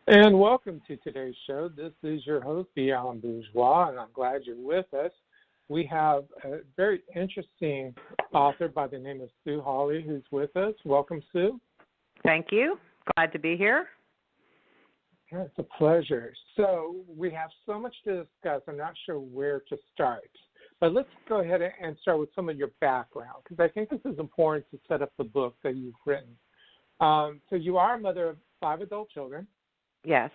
And welcome to today's show. This is your host, b-alan-bourgeois, and I'm glad you're with us. We have a very interesting author by the name of Sue-Hawley who's with us. Welcome, Sue. Thank you. Glad to be here. Yeah, it's a pleasure. So we have so much to discuss. I'm not sure where to start. But let's go ahead and start with some of your background, because I think this is important to set up the book that you've written. So you are a mother of 5 adult children. Yes.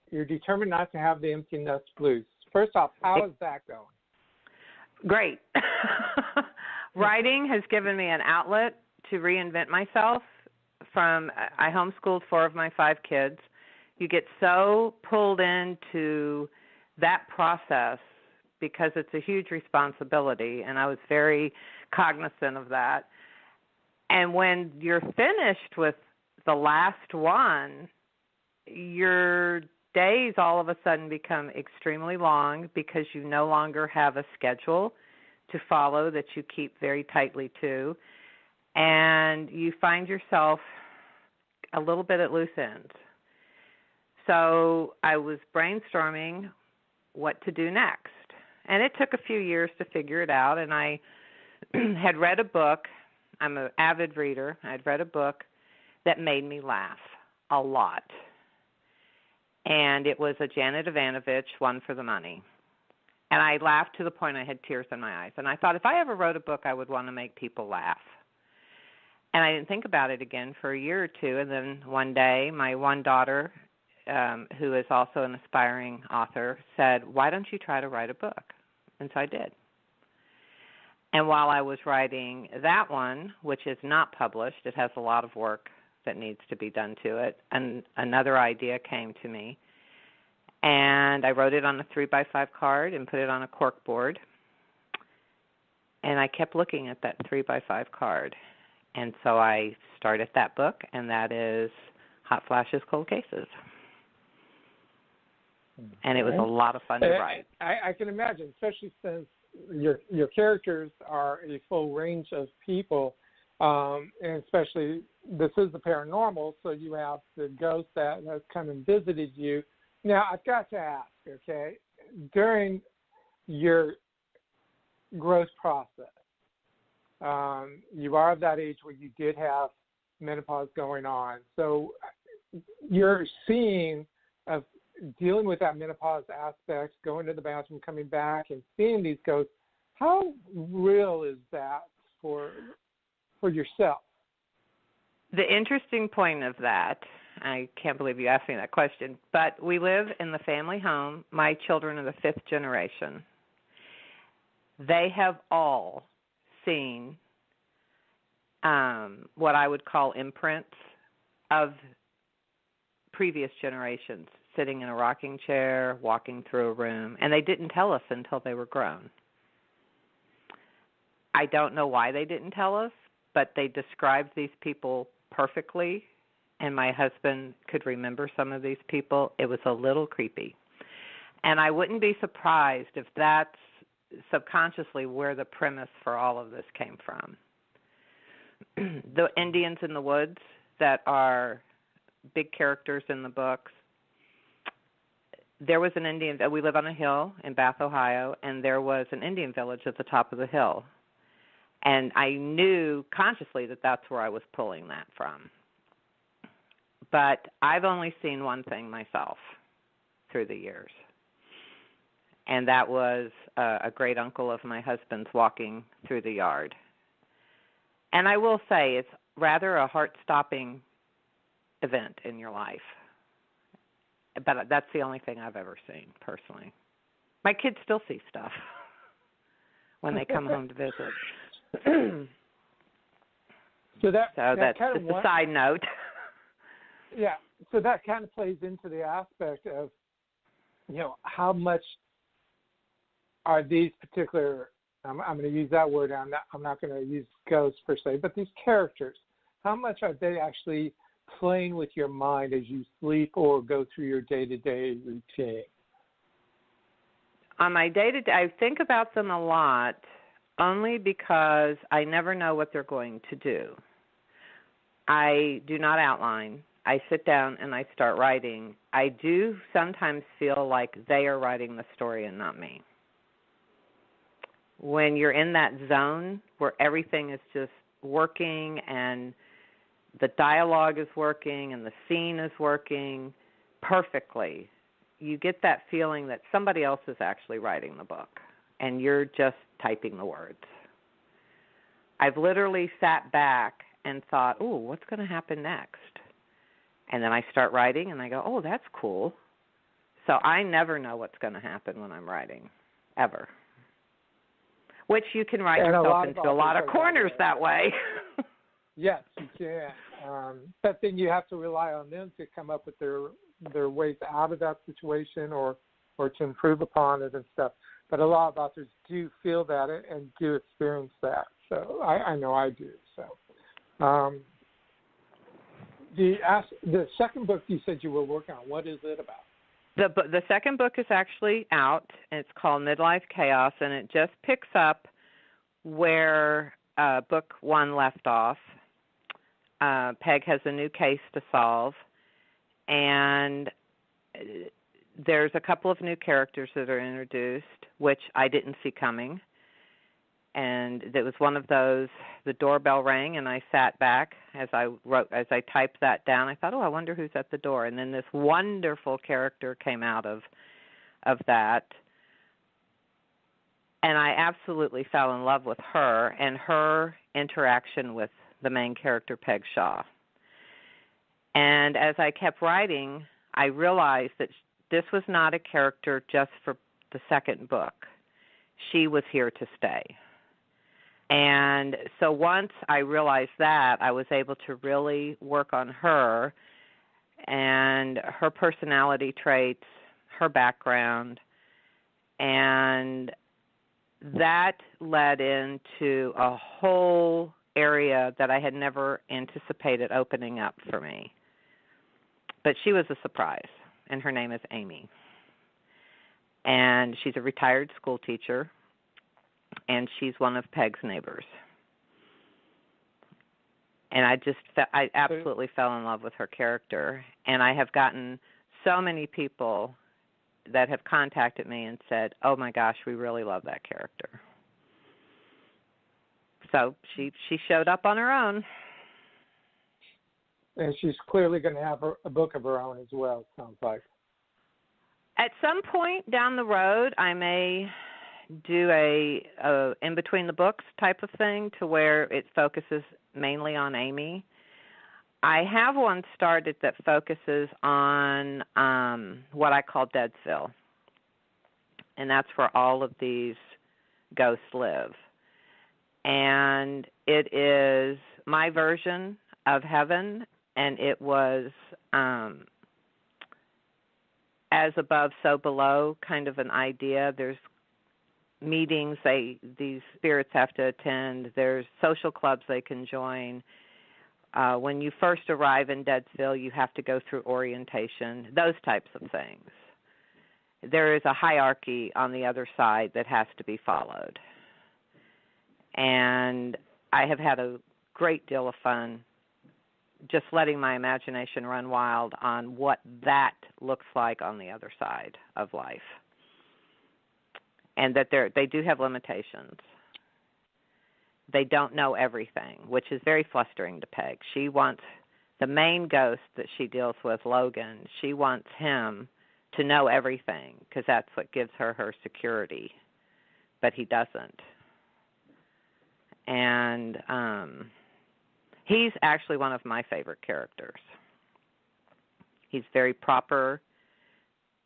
You're determined not to have the empty nest blues. First off, how is that going? Great. Writing has given me an outlet to reinvent myself. I homeschooled 4 of my 5 kids. You get so pulled into that process because it's a huge responsibility, and I was very cognizant of that. And when you're finished with the last one, your days all of a sudden become extremely long because you no longer have a schedule to follow that you keep very tightly to, and you find yourself a little bit at loose ends. So I was brainstorming what to do next, and it took a few years to figure it out, and I had read a book. I'm an avid reader. I'd read a book that made me laugh a lot. And it was a Janet Evanovich, One for the Money. And I laughed to the point I had tears in my eyes. And I thought if I ever wrote a book, I would want to make people laugh. And I didn't think about it again for a year or two. And then one day, my one daughter, who is also an aspiring author, said, "Why don't you try to write a book?" And so I did. And while I was writing that one, which is not published, it has a lot of work that needs to be done to it, and another idea came to me, and I wrote it on a 3x5 card and put it on a cork board, and I kept looking at that 3x5 card, and so I started that book, and that is Hot Flashes, Cold Cases, and it was a lot of fun to write. I can imagine, especially since your characters are a full range of people. And especially, this is the paranormal, so you have the ghost that has come and visited you. Now, I've got to ask, okay, during your growth process, you are of that age where you did have menopause going on. So you're seeing, dealing with that menopause aspect, going to the bathroom, coming back, and seeing these ghosts. How real is that for yourself? The interesting point of that, I can't believe you asked me that question, but we live in the family home. My children are the 5th generation. They have all seen what I would call imprints of previous generations, sitting in a rocking chair, walking through a room, and they didn't tell us until they were grown. I don't know why they didn't tell us, but they described these people perfectly, and my husband could remember some of these people. It was a little creepy. And I wouldn't be surprised if that's subconsciously where the premise for all of this came from. The Indians in the woods that are big characters in the books, there was an Indian, we live on a hill in Bath, Ohio, and there was an Indian village at the top of the hill. And I knew consciously that that's where I was pulling that from. But I've only seen one thing myself through the years, and that was a great uncle of my husband's walking through the yard. And I will say it's rather a heart-stopping event in your life. But that's the only thing I've ever seen, personally. My kids still see stuff when they come home to visit. So that's just a side note. Yeah, so that kind of plays into the aspect of, how much are these particular, I'm going to use that word, I'm not going to use ghosts per se, but these characters, how much are they actually playing with your mind as you sleep or go through your day-to-day routine? On my day-to-day, I think about them a lot, only because I never know what they're going to do. I do not outline. I sit down and I start writing, I do sometimes feel like they are writing the story and not me. When you're in that zone where everything is just working and the dialogue is working and the scene is working perfectly, you get that feeling that somebody else is actually writing the book and you're just typing the words. I've literally sat back and thought, oh, what's going to happen next? And then I start writing and I go, oh, that's cool. So I never know what's going to happen when I'm writing, ever. Which you can write yourself into a lot of corners that way. Yes, you can. But then you have to rely on them to come up with their ways out of that situation or to improve upon it and stuff. But a lot of authors do feel that and do experience that. So I know I do. So the second book you said you were working on, what is it about? The second book is actually out. It's called Midlife Chaos, and it just picks up where book one left off. Peg has a new case to solve, and there's a couple of new characters that are introduced, which I didn't see coming. And it was one of those, the doorbell rang, and I sat back as I typed that down. I thought, oh, I wonder who's at the door. And then this wonderful character came out of that. And I absolutely fell in love with her and her interaction with the main character, Peg Shaw. And as I kept writing, I realized that this was not a character just for the second book. She was here to stay. And so once I realized that, I was able to really work on her and her personality traits, her background, and that led into a whole area that I had never anticipated opening up for me. But she was a surprise, and her name is Amy. And she's a retired school teacher, and she's one of Peg's neighbors. And I absolutely fell in love with her character. And I have gotten so many people that have contacted me and said, oh, my gosh, we really love that character. So she showed up on her own. And she's clearly going to have a book of her own as well, it sounds like. At some point down the road, I may do a in between the books type of thing to where it focuses mainly on Amy. I have one started that focuses on what I call Deadsville, and that's where all of these ghosts live. And it is my version of heaven, and it was as above, so below kind of an idea. There's meetings these spirits have to attend. There's social clubs they can join. When you first arrive in Deadsville, you have to go through orientation, those types of things. There is a hierarchy on the other side that has to be followed. And I have had a great deal of fun just letting my imagination run wild on what that looks like on the other side of life. And that they do have limitations. They don't know everything, which is very flustering to Peg. She wants the main ghost that she deals with, Logan, she wants him to know everything because that's what gives her security, but he doesn't. And he's actually one of my favorite characters. He's very proper.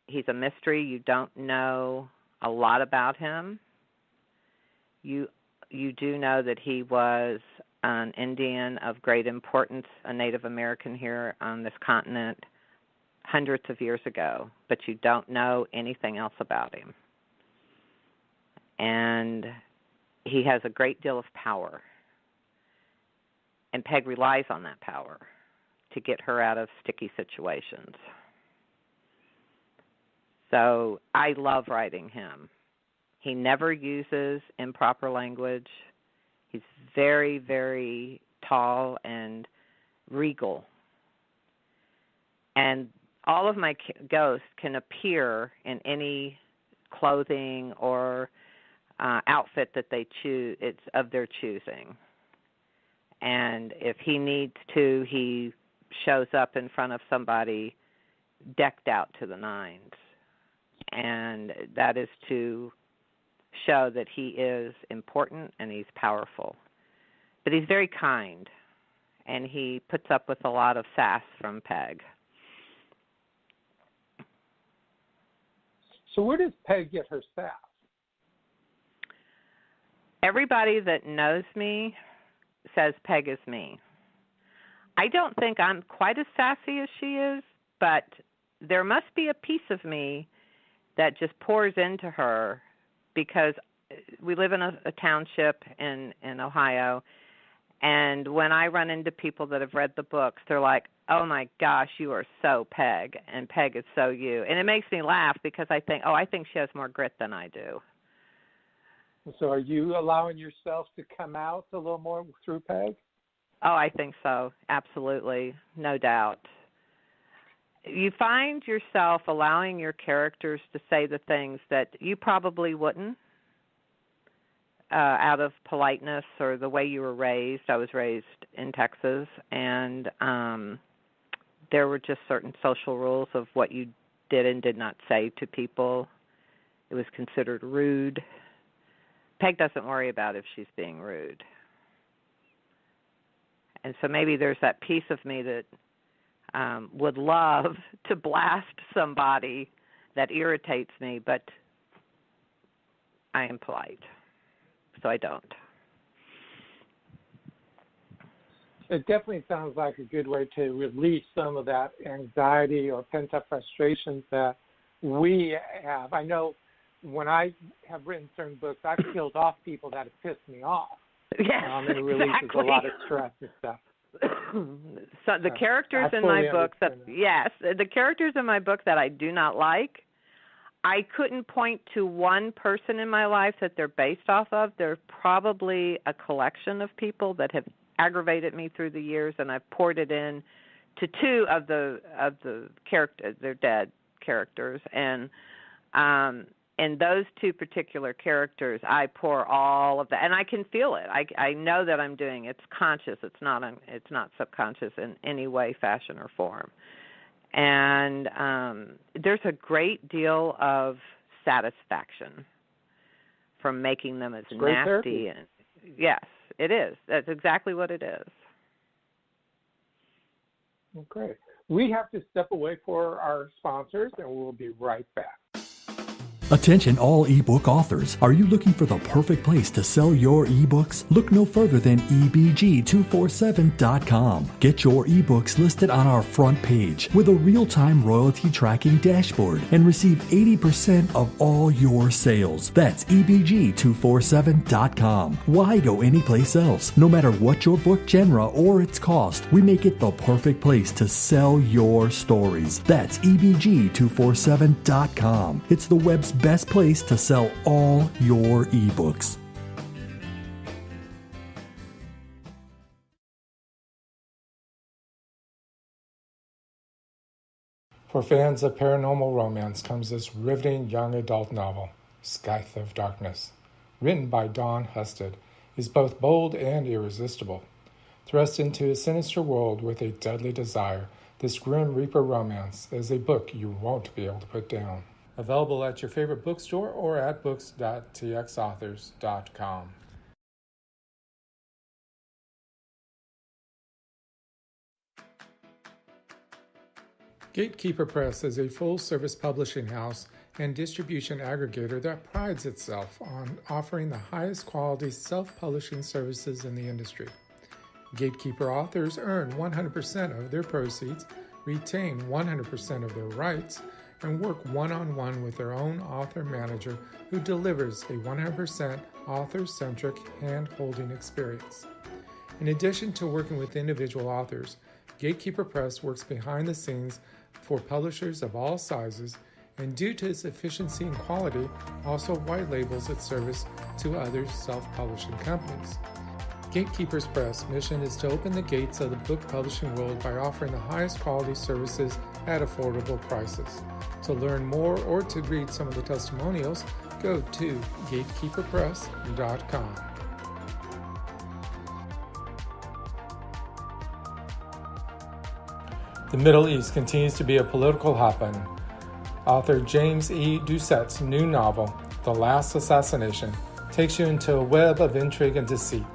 He's a mystery. You don't know a lot about him. You do know that he was an Indian of great importance, a Native American here on this continent hundreds of years ago, but you don't know anything else about him. And he has a great deal of power, and Peg relies on that power to get her out of sticky situations. So I love writing him. He never uses improper language. He's very, very tall and regal. And all of my ghosts can appear in any clothing or outfit that they choose. It's of their choosing. And if he needs to, he shows up in front of somebody decked out to the nines. And that is to show that he is important and he's powerful. But he's very kind, and he puts up with a lot of sass from Peg. So where does Peg get her sass? Everybody that knows me says Peg is me. I don't think I'm quite as sassy as she is, but there must be a piece of me that just pours into her, because we live in a township in Ohio, and when I run into people that have read the books, they're like, oh my gosh, you are so Peg, and Peg is so you. And it makes me laugh because I think she has more grit than I do. So are you allowing yourself to come out a little more through Peg? Oh, I think so. Absolutely. No doubt. You find yourself allowing your characters to say the things that you probably wouldn't out of politeness or the way you were raised. I was raised in Texas, and there were just certain social rules of what you did and did not say to people. It was considered rude. Peg doesn't worry about if she's being rude. And so maybe there's that piece of me that would love to blast somebody that irritates me, but I am polite, so I don't. It definitely sounds like a good way to release some of that anxiety or pent-up frustrations that we have. I know when I have written certain books, I've killed off people that have pissed me off. Yes, and it releases exactly. a lot of stress and stuff. So the characters in my book the characters in my book that I do not like, I couldn't point to one person in my life that they're based off of. They're probably a collection of people that have aggravated me through the years, and I've poured it in to two of the characters. They're dead characters, and in those two particular characters, I pour all of that, and I can feel it. I know that I'm doing it. It's conscious. It's not subconscious in any way, fashion, or form. And there's a great deal of satisfaction from making them as nasty. And yes, it is. That's exactly what it is. Well, great. We have to step away for our sponsors, and we'll be right back. Attention all ebook authors. Are you looking for the perfect place to sell your ebooks? Look no further than ebg247.com. Get your ebooks listed on our front page with a real-time royalty tracking dashboard and receive 80% of all your sales. That's ebg247.com. Why go anyplace else? No matter what your book genre or its cost, we make it the perfect place to sell your stories. That's ebg247.com. It's the web's best place to sell all your ebooks. For fans of paranormal romance comes this riveting young adult novel, Scythe of Darkness. Written by Dawn Husted, is both bold and irresistible. Thrust into a sinister world with a deadly desire, this Grim Reaper romance is a book you won't be able to put down. Available at your favorite bookstore or at books.txauthors.com. Gatekeeper Press is a full-service publishing house and distribution aggregator that prides itself on offering the highest quality self-publishing services in the industry. Gatekeeper authors earn 100% of their proceeds, retain 100% of their rights, and work one-on-one with their own author manager who delivers a 100% author-centric hand-holding experience. In addition to working with individual authors, Gatekeeper Press works behind the scenes for publishers of all sizes, and due to its efficiency and quality, also white labels its service to other self-publishing companies. Gatekeepers Press' mission is to open the gates of the book publishing world by offering the highest quality services at affordable prices. To learn more or to read some of the testimonials, go to gatekeeperpress.com. The Middle East continues to be a political hot button. Author James E. Doucette's new novel, The Last Assassination, takes you into a web of intrigue and deceit.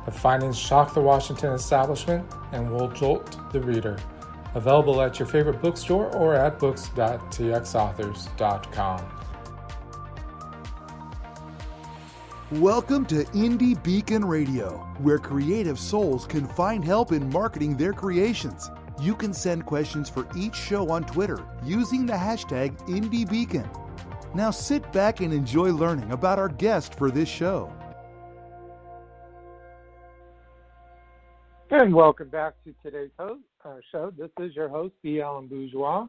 The findings shock the Washington establishment and will jolt the reader. Available at your favorite bookstore or at books.txauthors.com. Welcome to Indie Beacon Radio, where creative souls can find help in marketing their creations. You can send questions for each show on Twitter using the hashtag IndieBeacon. Now sit back and enjoy learning about our guest for this show. And welcome back to today's show. This is your host, b-alan-bourgeois,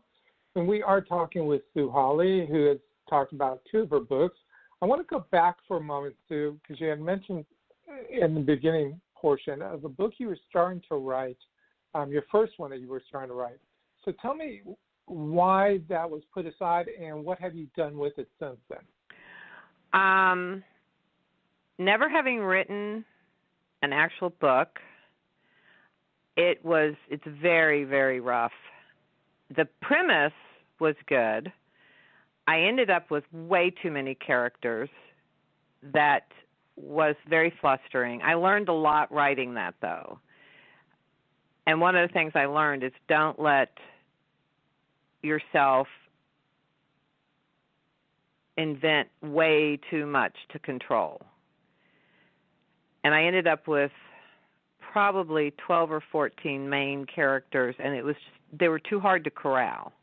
and we are talking with Sue-Hawley, who has talked about two of her books. I want to go back for a moment, Sue, because you had mentioned in the beginning portion of a book you were starting to write, your first one that you were starting to write. So tell me why that was put aside and what have you done with it since then? Never having written an actual book, it's very, very rough. The premise was good. I ended up with way too many characters. That was very flustering. I learned a lot writing that, though. And one of the things I learned is don't let yourself invent way too much to control. And I ended up with probably 12 or 14 main characters, and they were too hard to corral.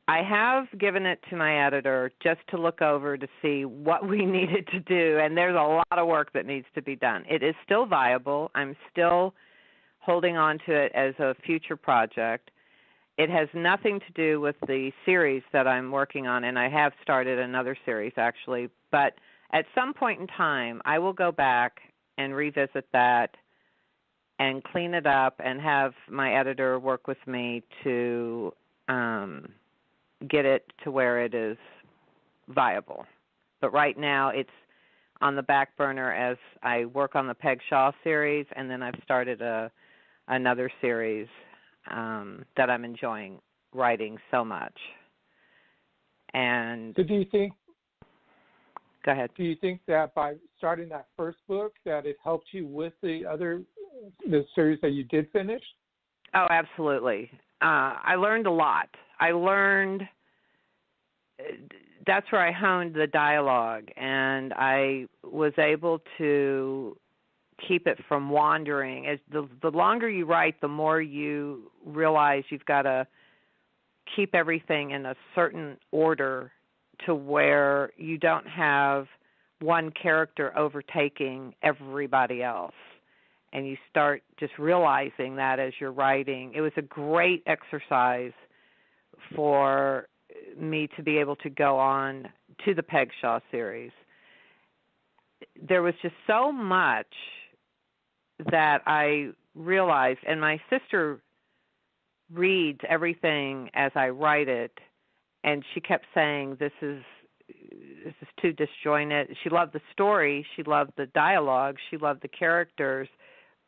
I have given it to my editor just to look over to see what we needed to do, and there's a lot of work that needs to be done. It is still viable. I'm still holding on to it as a future project. It has nothing to do with the series that I'm working on, and I have started another series, actually. But at some point in time, I will go back and revisit that and clean it up and have my editor work with me to get it to where it is viable. But right now, it's on the back burner as I work on the Peg Shaw series, and then I've started another series that I'm enjoying writing so much. And so do you think? Go ahead. Do you think that by starting that first book that it helped you with the series that you did finish? Oh, absolutely. I learned a lot. That's where I honed the dialogue, and I was able to keep it from wandering. As the longer you write, the more you realize you've got to keep everything in a certain order to where you don't have one character overtaking everybody else. And you start just realizing that as you're writing. It was a great exercise for me to be able to go on to the Peg Shaw series. There was just so much that I realized, and my sister reads everything as I write it, and she kept saying, this is too disjointed. She loved the story, she loved the dialogue, she loved the characters,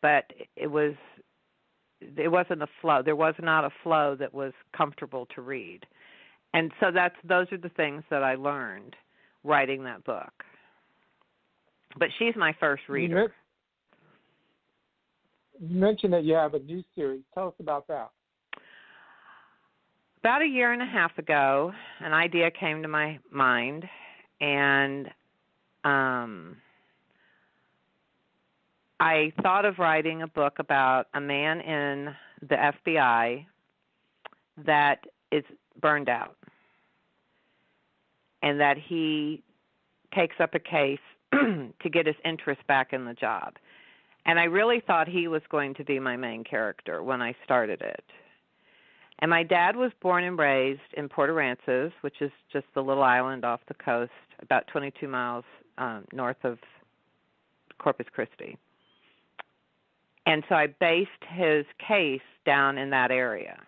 but it wasn't a flow. There was not a flow that was comfortable to read. And so those are the things that I learned writing that book. But she's my first reader. You mentioned that you have a new series. Tell us about that. About a year and a half ago, an idea came to my mind, and I thought of writing a book about a man in the FBI that is burned out, and that he takes up a case to get his interest back in the job. And I really thought he was going to be my main character when I started it. And my dad was born and raised in Port Aransas, which is just the little island off the coast, about 22 miles north of Corpus Christi. And so I based his case down in that area.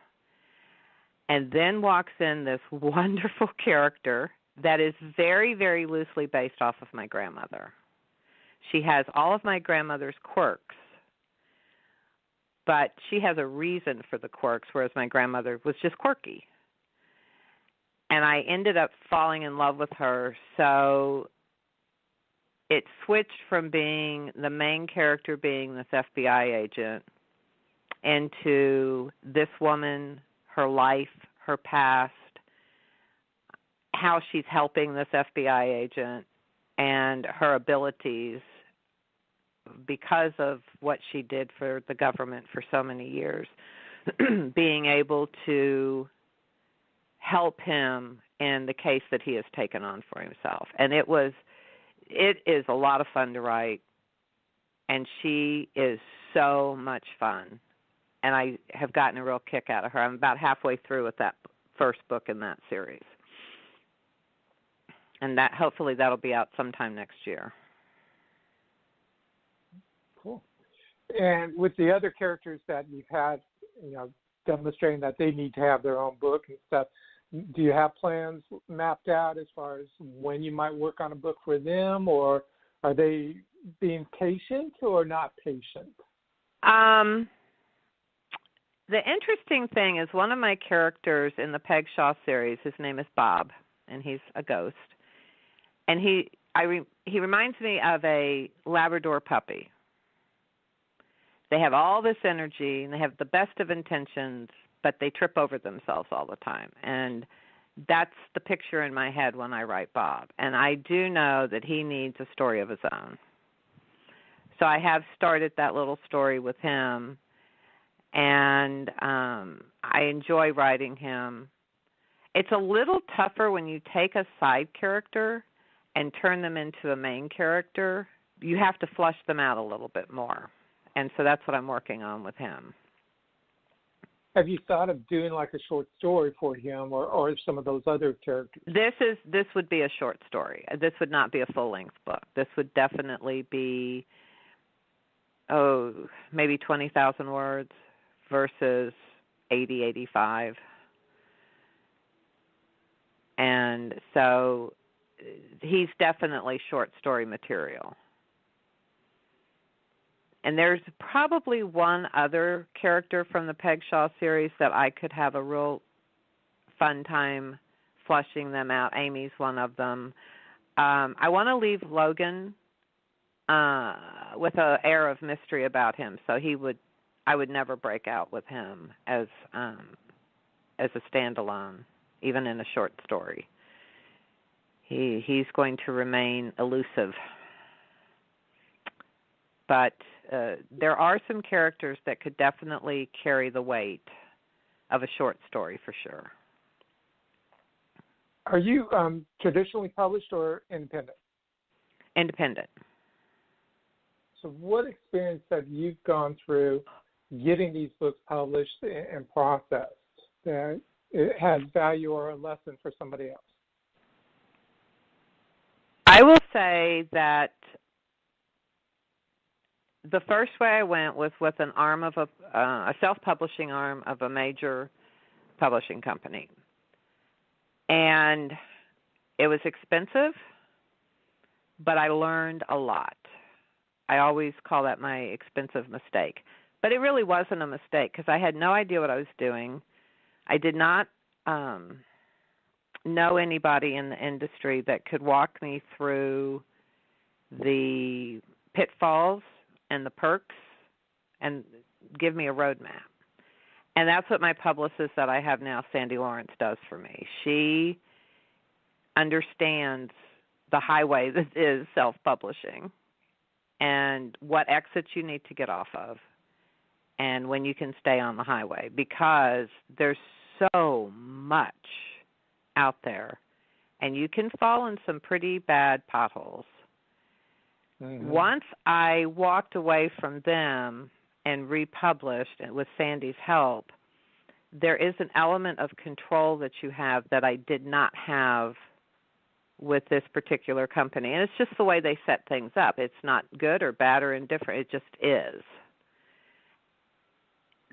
And then walks in this wonderful character that is very, very loosely based off of my grandmother. She has all of my grandmother's quirks, but she has a reason for the quirks, whereas my grandmother was just quirky. And I ended up falling in love with her, so it switched from being the main character being this FBI agent into this woman, her life, her past, how she's helping this FBI agent, and her abilities because of what she did for the government for so many years, being able to help him in the case that he has taken on for himself. And it is a lot of fun to write, and she is so much fun. And I have gotten a real kick out of her. I'm about halfway through with that first book in that series. And that hopefully that'll be out sometime next year. Cool. And with the other characters that you've had, demonstrating that they need to have their own book and stuff, do you have plans mapped out as far as when you might work on a book for them, or are they being patient or not patient? The interesting thing is one of my characters in the Peg Shaw series, his name is Bob, and he's a ghost. And he reminds me of a Labrador puppy. They have all this energy, and they have the best of intentions, but they trip over themselves all the time. And that's the picture in my head when I write Bob. And I do know that he needs a story of his own. So I have started that little story with him, and I enjoy writing him. It's a little tougher when you take a side character and turn them into a main character. You have to flush them out a little bit more. And so that's what I'm working on with him. Have you thought of doing like a short story for him or some of those other characters? This would be a short story. This would not be a full-length book. This would definitely be, maybe 20,000 words versus 80, 85. And so he's definitely short story material. And there's probably one other character from the Peg Shaw series that I could have a real fun time fleshing them out. Amy's one of them. I want to leave Logan with an air of mystery about him, so I would never break out with him as a standalone, even in a short story. He's going to remain elusive. But there are some characters that could definitely carry the weight of a short story for sure. Are you traditionally published or independent? Independent. So what experience have you gone through getting these books published and processed that it has value or a lesson for somebody else? I will say that the first way I went was with an arm of a self-publishing arm of a major publishing company. And it was expensive, but I learned a lot. I always call that my expensive mistake. But it really wasn't a mistake because I had no idea what I was doing. I did not know anybody in the industry that could walk me through the pitfalls and the perks and give me a roadmap. And that's what my publicist that I have now, Sandy Lawrence, does for me. She understands the highway that is self-publishing and what exits you need to get off of and when you can stay on the highway, because there's so much out there and you can fall in some pretty bad potholes. Mm-hmm. Once I walked away from them and republished with Sandy's help, there is an element of control that you have that I did not have with this particular company. And it's just the way they set things up. It's not good or bad or indifferent. It just is.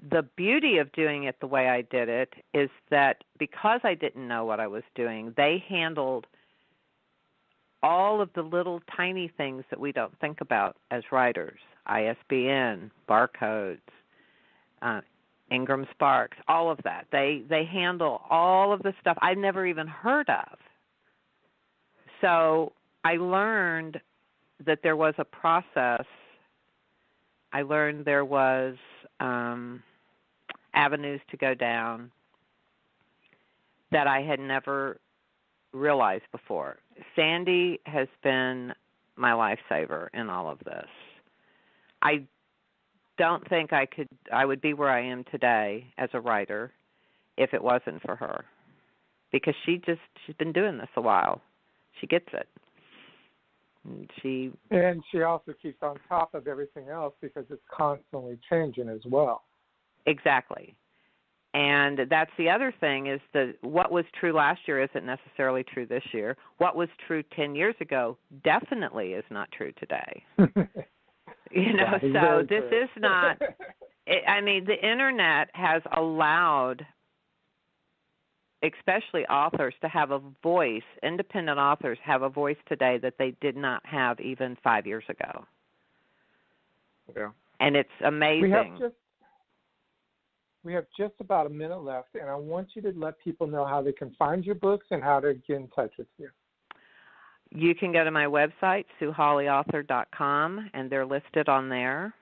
the beauty of doing it the way I did it is that because I didn't know what I was doing, they handled all of the little tiny things that we don't think about as writers, ISBN, barcodes, Ingram Sparks, all of that. They handle all of the stuff I'd never even heard of. So I learned that there was a process. I learned there was avenues to go down that I had never realized before. Sandy has been my lifesaver in all of this. I don't think I would be where I am today as a writer if it wasn't for her, because she's been doing this a while. She gets it. And she also keeps on top of everything else because it's constantly changing as well. Exactly. And that's the other thing, is that what was true last year isn't necessarily true this year. What was true 10 years ago definitely is not true today. So this is not, the internet has allowed especially authors to have a voice. Independent authors have a voice today that they did not have even 5 years ago. Yeah. And it's amazing. We have just about a minute left, and I want you to let people know how they can find your books and how to get in touch with you. You can go to my website, sue-hawleyauthor.com, and they're listed on there.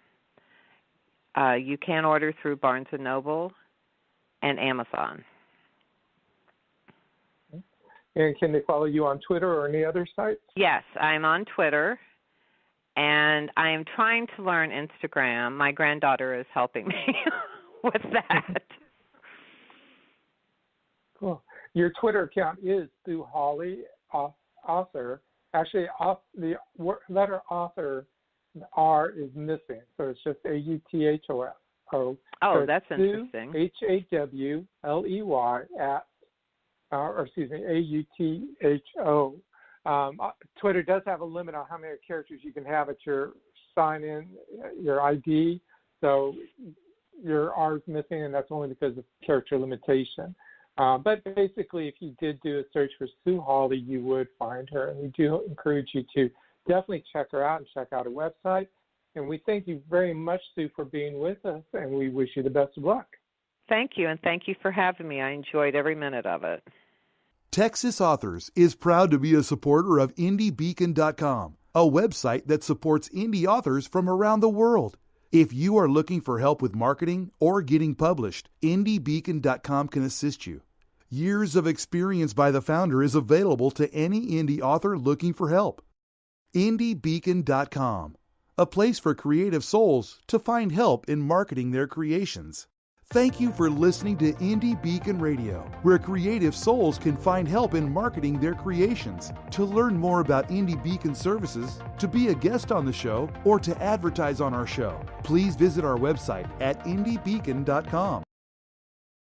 You can order through Barnes & Noble and Amazon. And can they follow you on Twitter or any other sites? Yes, I'm on Twitter, and I am trying to learn Instagram. My granddaughter is helping me with that. Cool. Your Twitter account is sue-hawley author. Actually, the letter author, R is missing, so it's just AUTHOS. Oh, so that's interesting. HAWLEY AUTHO. Twitter does have a limit on how many characters you can have at your sign-in, your ID, so your R is missing, and that's only because of character limitation. But basically, if you did do a search for Sue Hawley, you would find her, and we do encourage you to definitely check her out and check out her website. And we thank you very much, Sue, for being with us, and we wish you the best of luck. Thank you, and thank you for having me. I enjoyed every minute of it. Texas Authors is proud to be a supporter of IndieBeacon.com, a website that supports indie authors from around the world. If you are looking for help with marketing or getting published, IndieBeacon.com can assist you. Years of experience by the founder is available to any indie author looking for help. IndieBeacon.com, a place for creative souls to find help in marketing their creations. Thank you for listening to Indie Beacon Radio, where creative souls can find help in marketing their creations. To learn more about Indie Beacon services, to be a guest on the show, or to advertise on our show, please visit our website at IndieBeacon.com.